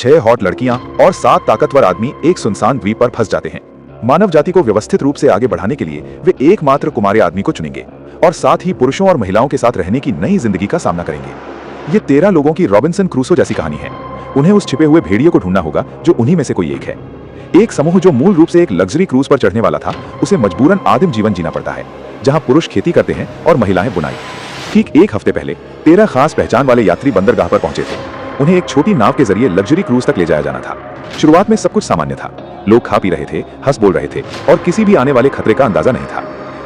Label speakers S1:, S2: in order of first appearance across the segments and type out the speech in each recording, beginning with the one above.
S1: 6 hot लड़कियां और 7 ताकतवर आदमी एक सुनसान द्वीप पर फंस जाते हैं। मानव जाति को व्यवस्थित रूप से आगे बढ़ाने के लिए वे एकमात्र कुमारे आदमी को चुनेंगे और साथ ही पुरुषों और महिलाओं के साथ रहने की नई जिंदगी का सामना करेंगे। ये 13 लोगों की रॉबिन्सन क्रूसो जैसी कहानी है। उन्हें उस छिपे हुए भेड़िए को ढूंढना होगा जो उन्हीं में से कोई एक है। एक समूह जो मूल रूप से एक लग्जरी क्रूज पर चढ़ने वाला था, उसे मजबूरन आदिम जीवन जीना पड़ता है, जहां पुरुष खेती करते हैं और महिलाएं बुनाई। ठीक एक हफ्ते पहले 13 खास पहचान वाले यात्री बंदरगाह पर पहुंचे थे। उन्हें एक छोटी नाव के जरिए लग्जरी क्रूज तक ले जाया जाना था। शुरुआत में सब कुछ सामान्य था। लोग खा पी रहे थे, हंस बोल रहे थे और किसी भी आने वाले खतरे का अंदाजा नहीं था।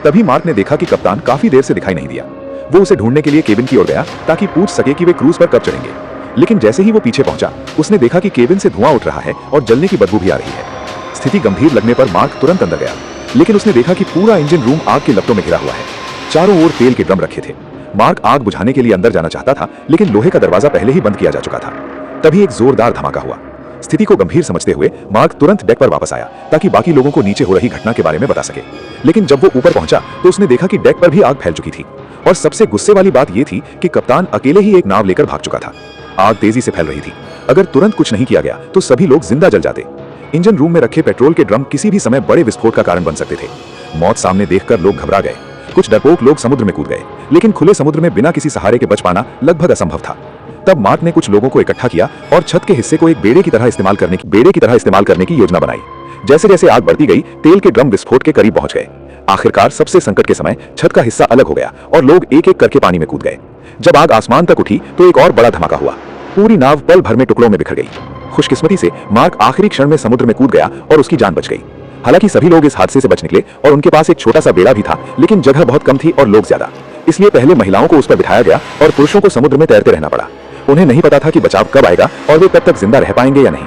S1: तभी मार्क ने देखा कि कप्तान काफी देर से दिखाई नहीं दिया। वो उसे ढूंढने के लिए केबिन की ओर गया ताकि पूछ सके कि वे क्रूज पर कब चढ़ेंगे। लेकिन जैसे ही वो पीछे पहुंचा, उसने देखा कि केबिन से धुआं उठ रहा है और जलने की बदबू भी आ रही है। स्थिति गंभीर लगने पर मार्क तुरंत अंदर गया, लेकिन उसने देखा कि पूरा इंजन रूम आग के लपटों में घिरा हुआ है। चारों ओर तेल के ड्रम रखे थे। मार्क आग बुझाने के लिए अंदर जाना चाहता था, लेकिन लोहे का दरवाजा पहले ही बंद किया जा चुका था। तभी एक जोरदार धमाका हुआ। स्थिति को गंभीर समझते हुए मार्क तुरंत डेक पर वापस आया ताकि बाकी लोगों को नीचे हो रही घटना के बारे में बता सके। लेकिन जब वो ऊपर पहुंचा तो उसने देखा कि डेक पर भी आग फैल चुकी थी। और सबसे गुस्से वाली बात यह थी कि कप्तान अकेले ही एक नाव लेकर भाग चुका था। आग तेजी से फैल रही थी। अगर तुरंत कुछ नहीं किया गया तो सभी लोग जिंदा जल जाते। इंजन रूम में रखे पेट्रोल के ड्रम किसी भी समय बड़े विस्फोट का कारण बन सकते थे। मौत सामने देखकर लोग घबरा गए। कुछ डरपोक लोग समुद्र में कूद गए, लेकिन खुले समुद्र में बिना किसी सहारे के बच पाना लगभग असंभव था। तब मार्क ने कुछ लोगों को इकट्ठा किया और छत के हिस्से को एक बेड़े की तरह इस्तेमाल करने की योजना बनाई। जैसे जैसे आग बढ़ती गई, तेल के ड्रम विस्फोट के करीब पहुंच गए। आखिरकार सबसे संकट के समय छत का हिस्सा अलग हो गया और लोग एक एक करके पानी में कूद गए। जब आग आसमान तक उठी तो एक और बड़ा धमाका हुआ। पूरी नाव पल भर में टुकड़ों में बिखर गई। खुशकिस्मती से मार्क आखिरी क्षण में समुद्र में कूद गया और उसकी जान बच गई। हालांकि सभी लोग इस हादसे से बच निकले और उनके पास एक छोटा सा बेड़ा भी था, लेकिन जगह बहुत कम थी और लोग ज्यादा। इसलिए पहले महिलाओं को उस पर बिठाया गया और पुरुषों को समुद्र में तैरते रहना पड़ा। उन्हें नहीं पता था कि बचाव कब आएगा और वे कब तक जिंदा रह पाएंगे या नहीं।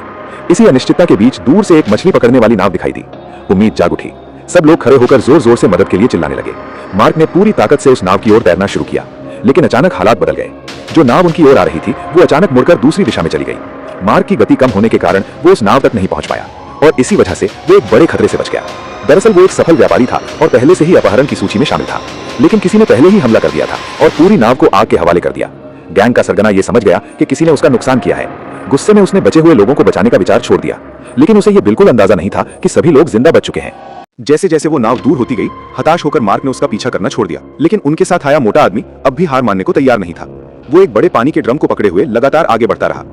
S1: इसी अनिश्चितता के बीच दूर से एक मछली पकड़ने वाली नाव दिखाई दी। उम्मीद जाग उठी। सब लोग खड़े होकर जोर जोर से मदद के लिए चिल्लाने लगे। मार्क ने पूरी ताकत से उस नाव की ओर तैरना शुरू किया, लेकिन अचानक हालात बदल गए। जो नाव उनकी ओर आ रही थी वो अचानक मुड़कर दूसरी दिशा में चली गई। मार्क की गति कम होने के कारण वो उस नाव तक नहीं पहुंच पाया और इसी वजह से वो एक बड़े खतरे से बच गया। दरअसल वो एक सफल व्यापारी था और पहले से ही अपहरण की सूची में शामिल था, लेकिन किसी ने पहले ही हमला कर दिया था और पूरी नाव को आग के हवाले कर दिया। गैंग का सरगना ये समझ गया कि किसी ने उसका नुकसान किया है। गुस्से में उसने बचे हुए लोगों को बचाने का विचार छोड़ दिया, लेकिन उसे ये बिल्कुल अंदाजा नहीं था कि सभी लोग जिंदा बच चुके हैं। जैसे जैसे वो नाव दूर होती गई, हताश होकर मार्क ने उसका पीछा करना छोड़ दिया। लेकिन उनके साथ आया मोटा आदमी अब भी हार मानने को तैयार नहीं था। वो एक बड़े पानी के ड्रम को पकड़े हुए लगातार आगे बढ़ता रहा,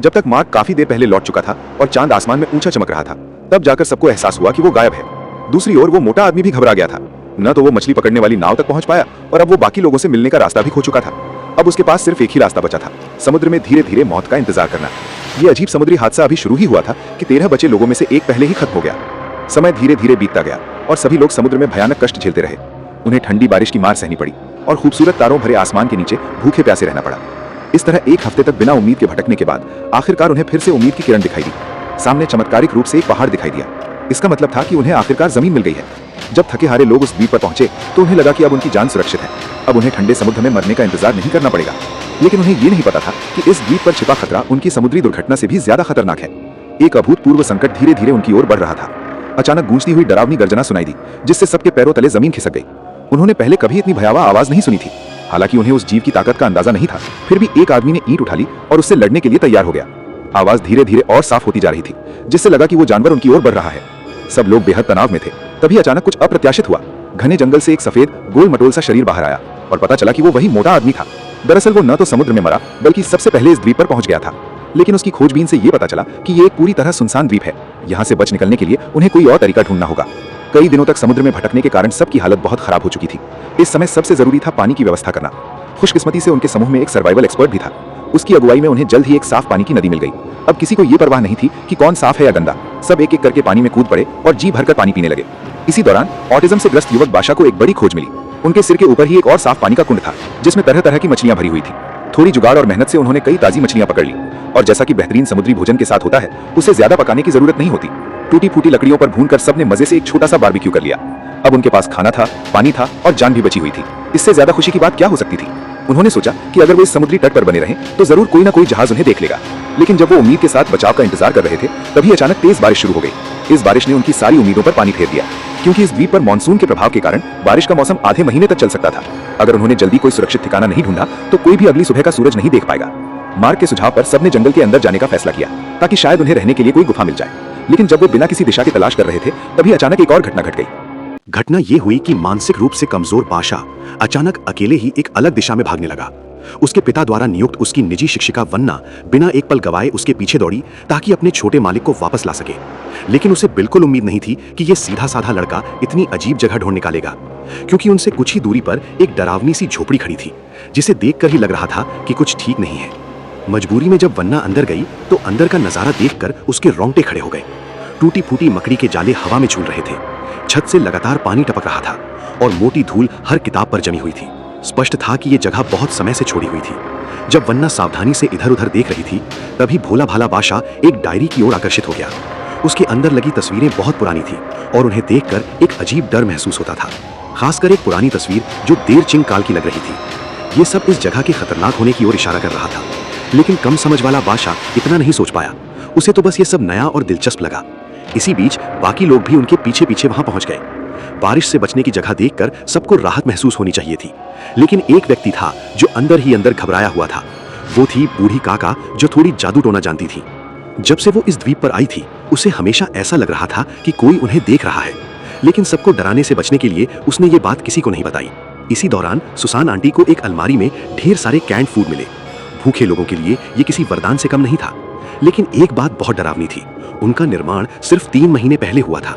S1: जब तक मार्क काफी देर पहले लौट चुका था और चांद आसमान में ऊंचा चमक रहा था। तब जाकर सबको एहसास हुआ कि वो गायब है। दूसरी ओर वो मोटा आदमी भी घबरा गया था। न तो वो मछली पकड़ने वाली नाव तक पहुंच पाया और अब वो बाकी लोगों से मिलने का रास्ता भी खो चुका था। अब उसके पास सिर्फ एक ही रास्ता बचा था, समुद्र में धीरे धीरे मौत का इंतजार करना। ये अजीब समुद्री हादसा अभी शुरू ही हुआ था कि 13 बचे लोगों में से एक पहले ही खत्म हो गया। समय धीरे धीरे बीतता गया और सभी लोग समुद्र में भयानक कष्ट झेलते रहे। उन्हें ठंडी बारिश की मार सहनी पड़ी और खूबसूरत तारों भरे आसमान के नीचे भूखे प्यासे रहना पड़ा। इस तरह एक हफ्ते तक बिना उम्मीद के भटकने के बाद आखिरकार उन्हें फिर से उम्मीद की किरण दिखाई दी। सामने चमत्कारिक रूप से एक पहाड़ दिखाई दिया। इसका मतलब था कि उन्हें आखिरकार जमीन मिल गई है। जब थके हारे लोग उस द्वीप पर पहुंचे तो उन्हें लगा कि अब उनकी जान सुरक्षित है। अब उन्हें ठंडे समुद्र में मरने का इंतजार नहीं करना पड़ेगा। लेकिन उन्हें यह नहीं पता था कि इस द्वीप पर छिपा खतरा उनकी समुद्री दुर्घटना से भी ज्यादा खतरनाक है। एक अभूतपूर्व संकट धीरे धीरे उनकी ओर बढ़ रहा था। अचानक गूंजती हुई डरावनी गर्जना सुनाई दी, जिससे सबके पैरों तले जमीन खिसक गई। उन्होंने पहले कभी इतनी भयावह आवाज नहीं सुनी थी। हालांकि उन्हें उस जीव की ताकत का अंदाजा नहीं था, फिर भी एक आदमी ने ईंट उठा ली और उससे लड़ने के लिए तैयार हो गया। आवाज धीरे धीरे और साफ होती जा रही थी, जिससे लगा कि वो जानवर उनकी ओर बढ़ रहा है। सब लोग बेहद तनाव में थे। तभी अचानक कुछ अप्रत्याशित हुआ। घने जंगल से एक सफेद गोल मटोल सा शरीर बाहर आया और पता चला कि वो वही मोटा आदमी था। दरअसल वो न तो समुद्र में मरा, बल्कि सबसे पहले इस द्वीप पर पहुंच गया था। लेकिन उसकी खोजबीन से ये पता चला कि ये एक पूरी तरह सुनसान द्वीप है। यहाँ से बच निकलने के लिए उन्हें कोई और तरीका ढूंढना होगा। कई दिनों तक समुद्र में भटकने के कारण सबकी हालत बहुत खराब हो चुकी थी। इस समय सबसे जरूरी था पानी की व्यवस्था करना। खुशकिस्मती से उनके समूह में एक सर्वाइवल एक्सपर्ट भी था। उसकी अगुवाई में उन्हें जल्द ही एक साफ पानी की नदी मिल गई। अब किसी को ये परवाह नहीं थी कि कौन साफ है या गंदा। सब एक एक करके पानी में कूद पड़े और जी भरकर पानी पीने लगे। इसी दौरान ऑटिज्म से ग्रस्त युवक बादशाह को एक बड़ी खोज मिली। उनके सिर के ऊपर ही एक और साफ पानी का कुंड था, जिसमें तरह तरह की मछलियां भरी हुई थी। थोड़ी जुगाड़ और मेहनत से उन्होंने कई ताजी मछलियां पकड़ ली और जैसा कि बेहतरीन समुद्री भोजन के साथ होता है, उसे ज्यादा पकाने की जरूरत नहीं होती। टूटी फूटी लकड़ियों पर भूनकर सबने मजे से एक छोटा सा बारबेक्यू कर लिया। अब उनके पास खाना था, पानी था और जान भी बची हुई थी। इससे ज्यादा खुशी की बात क्या हो सकती थी। उन्होंने सोचा कि अगर वो इस समुद्री तट पर बने रहें तो जरूर कोई ना कोई जहाज उन्हें देख लेगा। लेकिन जब वो उम्मीद के साथ बचाव का इंतजार कर रहे थे, तभी अचानक तेज बारिश शुरू हो गई। इस बारिश ने उनकी सारी उम्मीदों पर पानी फेर दिया, क्योंकि इस द्वीप पर मानसून के प्रभाव के कारण बारिश का मौसम आधे महीने तक चल सकता था। अगर उन्होंने जल्दी कोई सुरक्षित ठिकाना नहीं ढूंढा तो कोई भी अगली सुबह का सूरज नहीं देख पाएगा। मार्क के सुझाव पर सबने जंगल के अंदर जाने का फैसला किया ताकि शायद उन्हें रहने के लिए कोई गुफा मिल जाए। लेकिन जब वे बिना किसी दिशा की तलाश कर रहे थे, तभी अचानक एक और घटना घट गई।
S2: घटना ये हुई कि मानसिक रूप से कमजोर बाशा अचानक अकेले ही एक अलग दिशा में भागने लगा। उसके पिता द्वारा नियुक्त उसकी निजी शिक्षिका वन्ना बिना एक पल गवाए उसके पीछे दौड़ी ताकि अपने छोटे मालिक को वापस ला सके। लेकिन उसे बिल्कुल उम्मीद नहीं थी कि यह सीधा साधा लड़का इतनी अजीब जगह ढूंढ निकालेगा, क्योंकि उनसे कुछ ही दूरी पर एक डरावनी सी झोपड़ी खड़ी थी जिसे देखकर ही लग रहा था कि कुछ ठीक नहीं है। मजबूरी में जब वन्ना अंदर गई तो अंदर का नजारा देखकर उसके रोंगटे खड़े हो गए। टूटी फूटी मकड़ी के जाले हवा में झूल रहे थे, छत से लगातार पानी टपक रहा था और मोटी धूल हर किताब पर जमी हुई थी। स्पष्ट था कि यह जगह बहुत समय से छोड़ी हुई थी। जब वन्ना सावधानी से इधर उधर देख रही थी, तभी भोला भाला बाशा एक डायरी की ओर आकर्षित हो गया। उसके अंदर लगी तस्वीरें बहुत पुरानी थी और उन्हें देखकर एक अजीब डर महसूस होता था, खासकर एक पुरानी तस्वीर जो देर चिंग काल की लग रही थी। ये सब इस जगह के खतरनाक होने की ओर इशारा कर रहा था। लेकिन कम समझ वाला बाशा इतना नहीं सोच पाया। उसे तो बस ये सब नया और दिलचस्प लगा। इसी बीच बाकी लोग भी उनके पीछे पीछे वहां पहुंच गए। बारिश से बचने की जगह देखकर सबको राहत महसूस होनी चाहिए थी, लेकिन एक व्यक्ति था जो अंदर ही अंदर घबराया हुआ था। वो थी बूढ़ी काका, जो थोड़ी जादू टोना जानती थी। जब से वो इस द्वीप पर आई थी, उसे हमेशा ऐसा लग रहा था कि कोई उन्हें देख रहा है, लेकिन सबको डराने से बचने के लिए उसने ये बात किसी को नहीं बताई। इसी दौरान सुसान आंटी को एक अलमारी में ढेर सारे कैंड फूड मिले। भूखे लोगों के लिए ये किसी वरदान से कम नहीं था। लेकिन एक बात बहुत डरावनी थी, उनका निर्माण सिर्फ 3 महीने पहले हुआ था।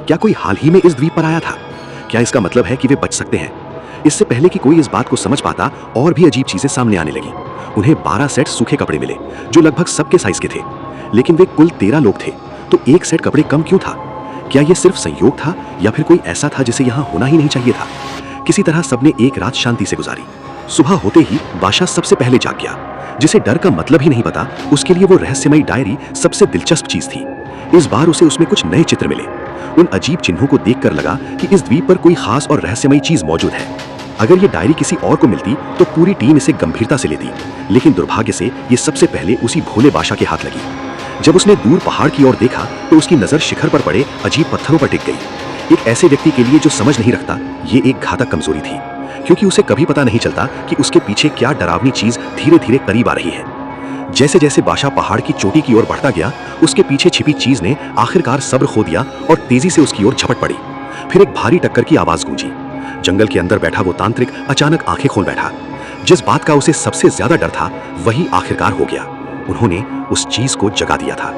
S2: क्या कोई हाल ही में इस द्वीप पर आया था? क्या इसका मतलब है कि वे बच सकते हैं? इससे पहले कि कोई इस बात को समझ पाता, और भी अजीब चीजें सामने आने लगी। उन्हें 12 सेट सूखे कपड़े मिले जो लगभग सबके साइज के थे, लेकिन वे कुल 13 लोग थे, तो एक सेट कपड़े कम क्यों था? क्या यह सिर्फ संयोग था या फिर कोई ऐसा था जिसे यहाँ होना ही नहीं चाहिए था? किसी तरह सबने एक रात शांति से गुजारी। सुबह होते ही बाशा सबसे पहले जाग गया। जिसे डर का मतलब ही नहीं पता, उसके लिए वो रहस्यमयी डायरी सबसे दिलचस्प चीज थी। इस बार उसे उसमें कुछ नए चित्र मिले। उन अजीब चिन्हों को देखकर लगा कि इस द्वीप पर कोई खास और रहस्यमयी चीज मौजूद है। अगर ये डायरी किसी और को मिलती तो पूरी टीम इसे गंभीरता से लेती, लेकिन दुर्भाग्य से ये सबसे पहले उसी भोले बाशा के हाथ लगी। जब उसने दूर पहाड़ की ओर देखा तो उसकी नजर शिखर पर पड़े अजीब पत्थरों पर टिक गई। एक ऐसे व्यक्ति के लिए जो समझ नहीं रखता, ये एक घातक कमजोरी थी, क्योंकि उसे कभी पता नहीं चलता कि उसके पीछे क्या डरावनी चीज धीरे धीरे करीब आ रही है। जैसे जैसे बाशा पहाड़ की चोटी की ओर बढ़ता गया, उसके पीछे छिपी चीज ने आखिरकार सब्र खो दिया और तेजी से उसकी ओर झपट पड़ी। फिर एक भारी टक्कर की आवाज गूंजी। जंगल के अंदर बैठा वो तांत्रिक अचानक आंखें खोल बैठा। जिस बात का उसे सबसे ज्यादा डर था, वही आखिरकार हो गया। उन्होंने उस चीज को जगा दिया था।